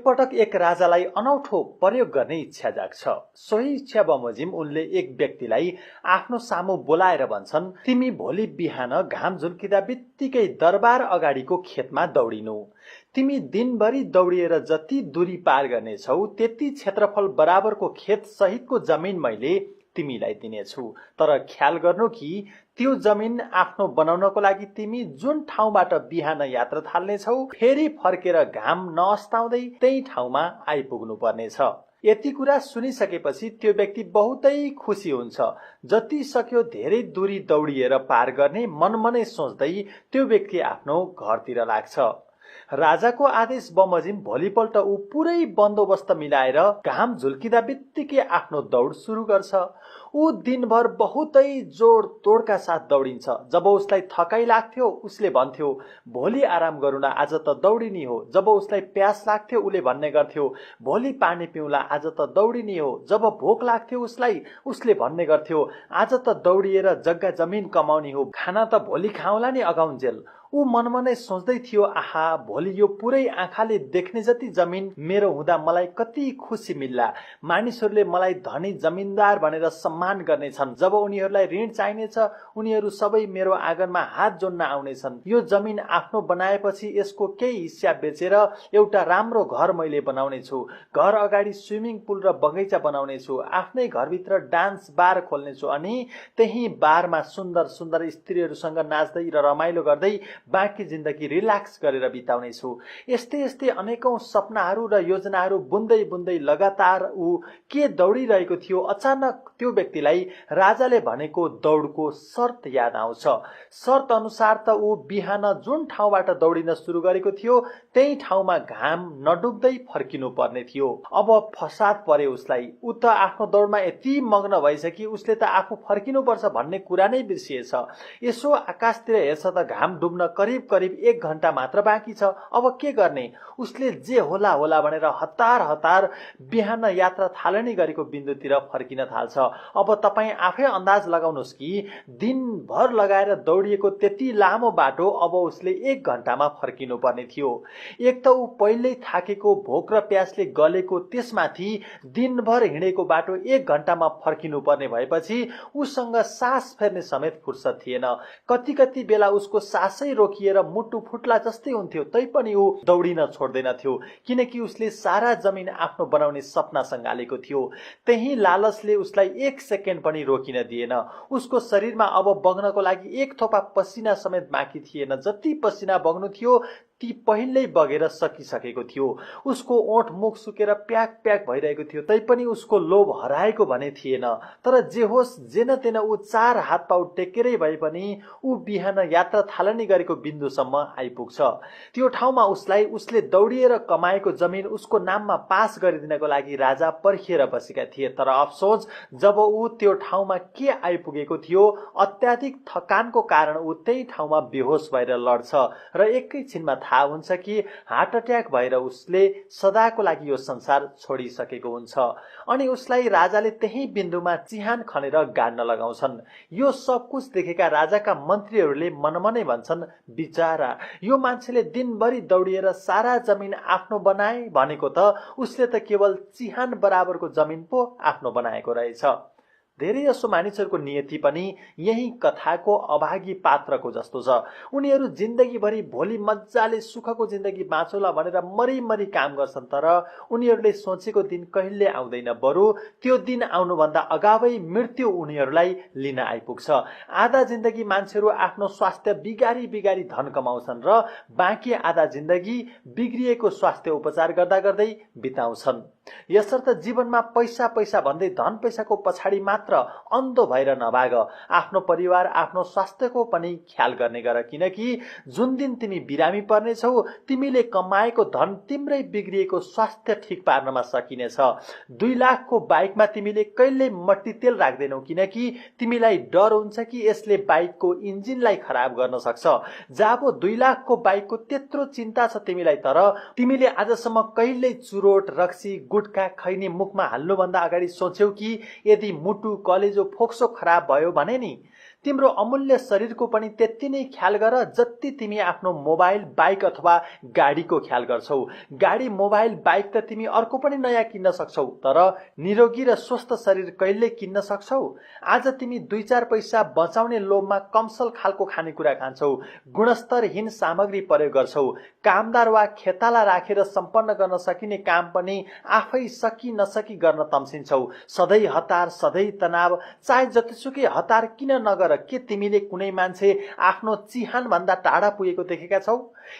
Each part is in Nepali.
पटक एक राजालाई अनौठो प्रयोग गर्ने इच्छा जाग्छ। सोही इच्छा बमोजिम उनले एक व्यक्तिलाई आफ्नो सामु बोलाएर भन्छन्, तिमी भोलि बिहान घाम झुल्किँदा बित्तिकै दरबार अगाडिको खेतमा दौडिनु। तिमी दिनभरि दौडिएर जति दूरी पार गर्नेछौ त्यति क्षेत्रफल बराबरको खेत सहितको जमिन मैले तिमीलाई दिनेछु। तर ख्याल गर्नु कि त्यो जमिन आफ्नो बनाउनको लागि तिमी जुन ठाउँबाट बिहान यात्रा थाल्नेछौ फेरि फर्केर घाम नअस्ताउँदै त्यही ठाउँमा आइपुग्नु पर्नेछ। यति कुरा सुनिसकेपछि त्यो व्यक्ति बहुतै खुसी हुन्छ। जति सक्यो धेरै दूरी दौडिएर पार गर्ने मनमनै सोच्दै त्यो व्यक्ति आफ्नो घरतिर लाग्छ। राजाको आदेश बमोजिम भोलिपल्ट ऊ पुरै बन्दोबस्त मिलाएर घाम झुल्किँदा बित्तिकै आफ्नो दौड सुरु गर्छ। ऊ दिनभर बहुतै जोड तोडका साथ दौडिन्छ। जब उसलाई थकाइ लाग्थ्यो उसले भन्थ्यो, भोलि आराम गरौँला, आज त दौडिनी हो। जब उसलाई प्यास लाग्थ्यो उसले भन्ने गर्थ्यो, भोलि पानी पिउँला, आज त दौडिनी हो। जब भोक लाग्थ्यो उसलाई उसले भन्ने गर्थ्यो, आज त दौडिएर जग्गा जमिन कमाउने हो, खाना त भोलि खाउँला नि अगाउन्जेल। ऊ मनमनै सोच्दै थियो, आहा, भोलि यो पुरै आँखाले देख्ने जति जमिन मेरो हुँदा मलाई कति खुसी मिल्ला। मानिसहरूले मलाई धनी जमिनदार भनेर सम्मान गर्नेछन्। जब उनीहरूलाई ऋण चाहिनेछ उनीहरू सबै मेरो आँगनमा हात जोड्न आउनेछन्। यो जमिन आफ्नो बनाएपछि यसको केही हिस्सा बेचेर एउटा राम्रो घर मैले बनाउने छु। घर अगाडि स्विमिङ पुल र बगैँचा बनाउने छु। आफ्नै घरभित्र डान्स बार खोल्ने छु अनि त्यही बारमा सुन्दर सुन्दर स्त्रीहरूसँग नाच्दै र रमाइलो गर्दै बाँकी जिन्दगी रिल्याक्स गरेर बिताउने छु। यस्तै यस्तै अनेकौं सपनाहरू र योजनाहरू बुन्दै बुन्दै लगातार ऊ के दौडिरहेको थियो। अचानक त्यो व्यक्तिलाई राजाले भनेको दौडको शर्त याद आउँछ। शर्त अनुसार त ऊ बिहान जुन ठाउँबाट दौडिन सुरु गरेको थियो त्यही ठाउँमा घाम नडुब्दै फर्किनु पर्ने थियो। अब फसाद परे उसलाई। ऊ त आफ्नो दौडमा यति मग्न भएछ कि उसले त आफू फर्किनु पर्छ भन्ने कुरा नै बिर्सिएछ। यसो आकाशतिर हेर्छ त घाम डुब्न करिब करिब 1 घण्टा मात्र बाँकी छ। अब के गर्ने? उसले जे होला होला भनेर हतार हतार बिहान यात्रा थालनी गरेको बिन्दुतिर फर्किन थाल्छ। अब तपाईं आफै अन्दाज लगाउनुहोस् कि दिनभर लगाएर दौडिएको त्यति लामो बाटो अब उसले 1 घण्टामा फर्किनु पर्ने थियो। एक त ऊ पहिल्यै थाकेको, भोक र प्यासले गलेको, त्यसमाथि दिनभर हिँडेको बाटो 1 घण्टामा फर्किनु पर्ने भएपछि उसँग सास फेर्ने समेत फुर्सद थिएन। कति कति बेला उसको सासै रोकिएर मुटु फुट्ला जस्तै हुन्थ्यो। तैपनि ऊ दौडिन छोड्दैन थियो किनकि उसले सारा जमिन आफ्नो बनाउने सपना सँगालेको थियो। त्यही लालचले उसलाई 1 सेकेन्ड पनि रोकिन दिएन। उसको शरीरमा अब बग्नको लागि 1 थोपा पसिना समेत बाँकी थिएन। जति पसिना बग्नु थियो ती पहिल्यै बगेर सकिसकेको थियो। उसको ओठ मुख सुकेर प्याक प्याक भइरहेको थियो। तैपनि उसको लोभ हराएको भने थिएन। तर जे होस् जेन तेन ऊ 4 हात पाउ टेकेरै भए पनि ऊ बिहान यात्रा थालनी गरेको बिन्दुसम्म आइपुग्छ। त्यो ठाउँमा उसलाई उसले दौडिएर कमाएको जमिन उसको नाममा पास गरिदिनको लागि राजा पर्खिएर बसेका थिए। तर अफसोस जब ऊ त्यो ठाउँमा के आइपुगेको थियो, अत्याधिक थकानको कारण ऊ त्यही ठाउँमा बेहोस भएर लड्छ र एकैछिनमा थाहा हुन्छ कि हार्ट अट्याक भएर उसले सदाको लागि यो संसार छोडिसकेको हुन्छ। अनि उसलाई राजाले त्यही बिन्दुमा चिहान खनेर गाड्न लगाउँछन्। यो सब कुछ देखेका राजाका मन्त्रीहरूले मनमनै भन्छन्, बिचारा यो मान्छेले दिनभरि दौडिएर सारा जमिन आफ्नो बनाए भनेको त उसले त केवल चिहान बराबरको जमिन पो आफ्नो बनाएको रहेछ। धेरै जसो मानिसहरूको नियति पनि यही कथाको अभागी पात्रको जस्तो छ। उनीहरू जिन्दगीभरि भोलि मजाले सुखको जिन्दगी बाँचौला भनेर मरिमरि काम गर्छन्, तर उनीहरूले सोचेको दिन कहिले आउँदैन। बरु त्यो दिन आउनुभन्दा अगावै मृत्यु उनीहरूलाई लिन आइपुग्छ। आधा जिन्दगी मान्छेहरू आफ्नो स्वास्थ्य बिगारी बिगारी धन कमाउँछन् र बाँकी आधा जिन्दगी बिग्रिएको स्वास्थ्य उपचार गर्दा गर्दै बिताउँछन्। यसर्थ जीवनमा पैसा पैसा भन्दै धन पैसाको पछाडि मात्र अन्धो भएर नभाग। आफ्नो परिवार आफ्नो स्वास्थ्यको पनि ख्याल गर्ने गर, किनकि जुन दिन तिमी बिरामी पर्नेछौ तिमीले कमाएको धन तिम्रै बिग्रिएको स्वास्थ्य ठिक पार्नमा सकिनेछ। 2 लाखको बाइकमा तिमीले कहिल्यै मट्टी तेल राख्दैनौ किनकि तिमीलाई डर हुन्छ कि यसले बाइकको इन्जिनलाई खराब गर्न सक्छ। जाबो 2 लाखको बाइकको त्यत्रो चिन्ता छ तिमीलाई, तर तिमीले आजसम्म कहिल्यै चुरोट, रक्सी, गुटखा, खैनी मुखमा हाल्नुभन्दा अगाडि सोच्यौ कि यदि मुटु, कलेजो, फोक्सो खराब भयो भने नि तिम्रो अमूल्य शरीरको पनि त्यति नै ख्याल गर जति तिमी आफ्नो मोबाइल, बाइक अथवा गाडीको ख्याल गर्छौ। गाडी, मोबाइल, बाइक त तिमी अर्को पनि नयाँ किन्न सक्छौ, तर निरोगी र स्वस्थ शरीर कहिले किन्न सक्छौ? आज तिमी 2-4 पैसा बचाउने लोभमा कमसल खालको खानेकुरा खान्छौ, गुणस्तरहीन सामग्री प्रयोग गर्छौ, कामदार वा खेताला राखेर सम्पन्न गर्न सकिने काम पनि आफै सकी नसकी गर्न तम्सिन्छौ। सधैँ हतार, सधैँ तनाव। चाहे जतिसुकै हतार किन नगर, के तिमीले कुनै मान्छे आफ्नो चिहान भन्दा टाढा पुगेको देखेका छौ?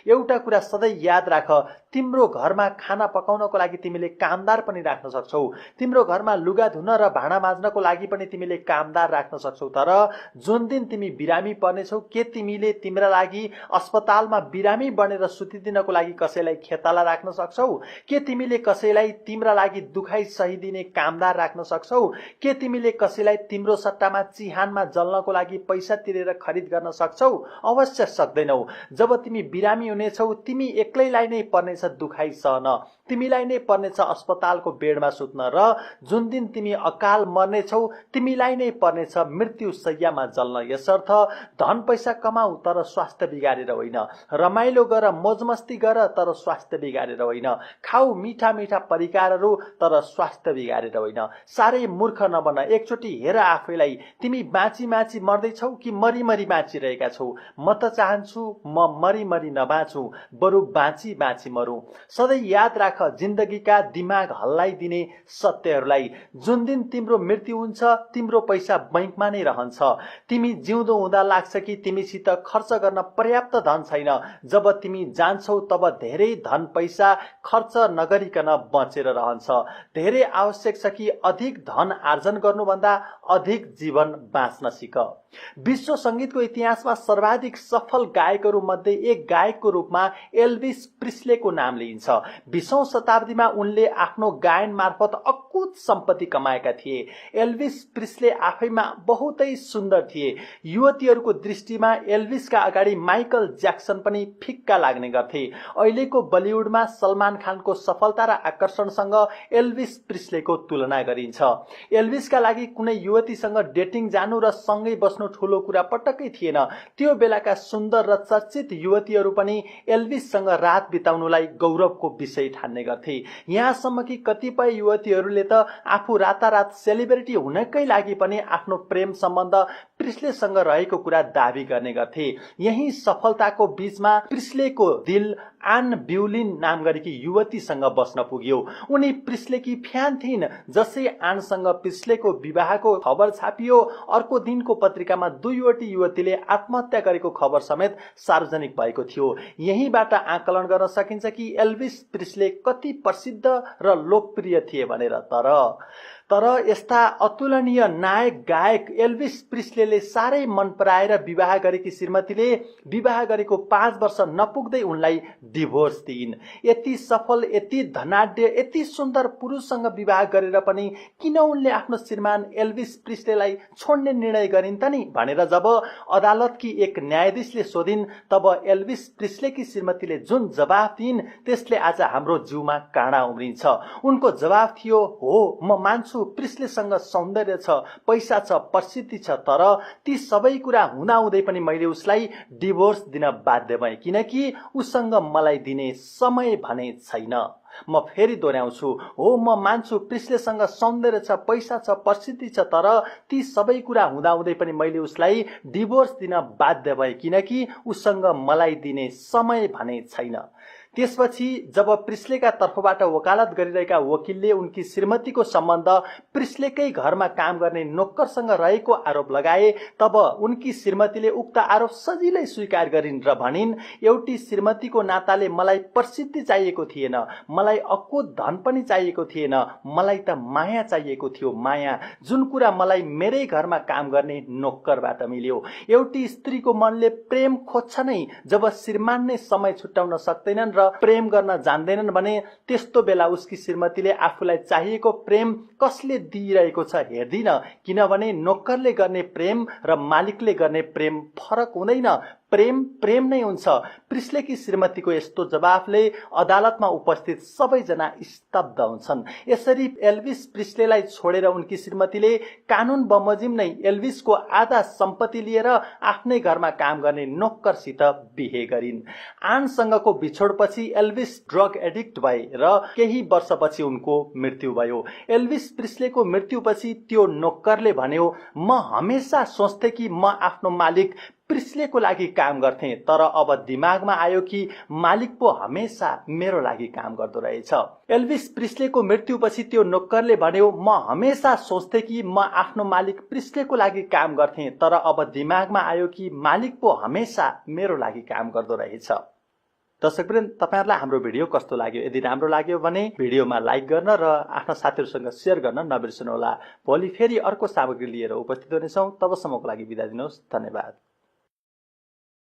एउटा कुरा सधैँ याद राख, तिम्रो घरमा खाना पकाउनको लागि तिमीले कामदार पनि राख्न सक्छौ, तिम्रो घरमा लुगा धुन र भाँडा माझ्नको लागि पनि तिमीले कामदार राख्न सक्छौ। तर जुन दिन तिमी बिरामी पर्नेछौ, के तिमीले तिम्रा लागि अस्पतालमा बिरामी बनेर सुतिदिनको लागि कसैलाई खेताला राख्न सक्छौ? के तिमीले कसैलाई तिम्रा लागि दुखाइ सहिदिने कामदार राख्न सक्छौ? के तिमीले कसैलाई तिम्रो सट्टामा चिहानमा जल्नको लागि पैसा तिरेर खरिद गर्न सक्छौ? अवश्य सक्दैनौ। जब तिमी बिरामी हुनेछौ, तिमी एक्लैलाई नै पर्नेछ दुखाइ सहन, तिमीलाई नै पर्नेछ अस्पतालको बेडमा सुत्न, र जुन दिन तिमी अकाल मर्नेछौ, तिमीलाई नै पर्नेछ मृत्यु शय्यामा जल्न। यसर्थ धन पैसा कमाऊ, तर स्वास्थ्य बिगारेर होइन। रमाइलो गर, मोजमस्ती गर, तर स्वास्थ्य बिगारेर होइन। खाऊ मिठा मिठा परिकारहरू, तर स्वास्थ्य बिगारेर होइन। साह्रै मूर्ख नबन। एकचोटि हेर आफैलाई, तिमी बाँची बाँची मर्दैछौ कि मरी मरी बाँचिरहेका छौ? म त चाहन्छु म मरी मरी नबाँचु, बरु बाँची बाँची मरौँ। सधैँ याद राख जिन्दगीका दिमाग हल्लाइदिने सत्यहरूलाई। जुन दिन तिम्रो मृत्यु हुन्छ, तिम्रो पैसा बैंकमा नै रहन्छ। तिमी जिउँदो हुँदा लाग्छ कि तिमीसित खर्च गर्न पर्याप्त धन छैन। जब तिमी जान्छौ तब धेरै धन पैसा खर्च नगरिकन बचेर रहन्छ। धेरै आवश्यक छ कि अधिक धन आर्जन गर्नुभन्दा अधिक जीवन बाँच्न सिक। विश्व संगीतको इतिहासमा सर्वाधिक सफल गायकहरू मध्ये एक गायकको रूपमा एल्भिस प्रिस्लेको नाम लिइन्छ। 20औं शताब्दीमा उनले आफ्नो गायन मार्फत अकुत सम्पत्ति कमाएका थिए। एल्भिस प्रिस्ले आफैमा बहुतै सुन्दर थिए। युवतीहरूको दृष्टिमा एल्भिसका अगाडि माइकल ज्याक्सन पनि फिक्का लाग्ने गर्थे। अहिलेको बलिउडमा सलमान खानको सफलता र आकर्षणसँग एल्भिस प्रिस्लेको तुलना गरिन्छ। एल्भिसका लागि कुनै युवतीसँग डेटिङ जानु र सँगै बस्नु ठूलो कुरा पटक्कै थिएन। त्यो बेलाका सुन्दर र चर्चित युवतीहरू पनि एल्भिससँग रात बिताउनुलाई गौरवको विषय ठान्ने गर्थे। यहाँसम्म कि कतिपय युवतीहरूले त आफू रातारात सेलिब्रिटी हुनकै लागि पनि आफ्नो प्रेम सम्बन्ध प्रिस्लेसँग रहेको कुरा दावी गर्ने गर्थे। यही सफलताको बीचमा प्रिस्लेको दिल आन ब्युलिन नाम गरेकी युवतीसँग बस्न पुग्यो। उनी प्रिस्लेकी फ्यान थिइन्। जसै आनसँग प्रिस्लेको विवाहको खबर छापियो, अर्को दिनको पत्रिकामा दुईवटी युवतीले आत्महत्या गरेको खबर समेत सार्वजनिक भएको थियो। यहीबाट आकलन गर्न सकिन्छ कि एल्भिस प्रिस्ले कति प्रसिद्ध र लोकप्रिय थिए भनेर। तर यस्ता अतुलनीय नायक गायक एल्भिस प्रिस्लेले साह्रै मन पराएर विवाह गरेकी श्रीमतीले विवाह गरेको 5 वर्ष नपुग्दै उनलाई डिभोर्स दिइन्। यति सफल, यति धनाढ्य, यति सुन्दर पुरुषसँग विवाह गरेर पनि किन उनले आफ्नो श्रीमान एल्भिस प्रिस्लेलाई छोड्ने निर्णय गरिन् त नि भनेर जब अदालतकी एक न्यायाधीशले सोधिन्, तब एल्भिस प्रिस्लेकी श्रीमतीले जुन जवाफ दिइन् त्यसले आज हाम्रो जिउमा काँडा उम्रिन्छ। उनको जवाफ थियो, हो म मान्छु प्रिस्लेसँग सौन्दर्य छ, पैसा छ, प्रसिद्धि छ, तर ती सबै कुरा हुँदाहुँदै पनि मैले उसलाई डिभोर्स दिन बाध्य भएँ, किनकि उसँग मलाई दिने समय भने छैन। म फेरि दोहोऱ्याउँछु, हो म मान्छु प्रिस्लेसँग सौन्दर्य छ, पैसा छ, प्रसिद्धि छ, तर ती सबै कुरा हुँदाहुँदै पनि मैले उसलाई डिभोर्स दिन बाध्य भएँ, किनकि उसँग मलाई दिने समय भने छैन। त्यसपछि जब प्रिस्लेका तर्फबाट वकालत गरिरहेका वकिलले उनकी श्रीमतीको सम्बन्ध प्रिस्लेकै घरमा काम गर्ने नोकरसँग रहेको आरोप लगाए, तब उनकी श्रीमतीले उक्त आरोप सजिलै स्वीकार गरिन् र भनिन्, एउटी श्रीमतीको नाताले मलाई प्रसिद्धि चाहिएको थिएन, मलाई अकुत धन पनि चाहिएको थिएन, मलाई त माया चाहिएको थियो, माया, जुन कुरा मलाई मेरै घरमा काम गर्ने नोकरबाट मिल्यो। एउटी स्त्रीको मनले प्रेम खोज्छ नै। जब श्रीमान नै समय छुट्याउन सक्दैनन् र प्रेम गर्न जान्दैनन् भने त्यस्तो बेला उसकी श्रीमतीले आफूलाई चाहिएको प्रेम कसले दिइरहेको छ हेर्दिन, किनभने नोकरले गर्ने प्रेम र मालिकले गर्ने प्रेम फरक हुँदैन। प्रेम प्रेम नै हुन्छ। प्रिस्लेकी श्रीमतीको यस्तो जवाफले अदालतमा उपस्थित सबैजना स्तब्ध हुन्छन्। यसरी एल्भिस प्रिस्लेलाई छोडेर उनकी श्रीमतीले कानून बमोजिम नै एल्भिसको आधा सम्पत्ति लिएर आफ्नै घरमा काम गर्ने नोक्करसित बिहे गरिन्। आनसँगको बिछोडपछि एल्भिस ड्रग एडिक्ट भए र केही वर्षपछि उनको मृत्यु भयो। एल्भिस प्रिस्लेको मृत्युपछि त्यो नोक्करले भन्यो, म हमेसा सोच्थे कि म आफ्नो मालिक प्रिस्लेको लागि काम गर्थे, तर अब दिमागमा आयो कि मालिक पो हमेसा मेरो लागि काम गर्दो रहेछ। एल्भिस प्रिस्लेको मृत्युपछि त्यो नोक्करले भन्यो, म हमेसा सोच्थे कि म आफ्नो मालिक प्रिस्लेको लागि काम गर्थे, तर अब दिमागमा आयो कि मालिक पो हमेसा मेरो लागि काम गर्दो रहेछ। दर्शकवृन्द, तपाईहरुलाई हाम्रो भिडियो कस्तो लाग्यो? यदि राम्रो लाग्यो भने भिडियोमा लाइक गर्न र आफ्ना साथीहरुसँग शेयर गर्न नबिर्सनुहोला। भोलि फेरि अर्को सामग्री लिएर उपस्थित हुनेछौं। तबसम्मको लागि बिदा दिनुहोस्। धन्यवाद।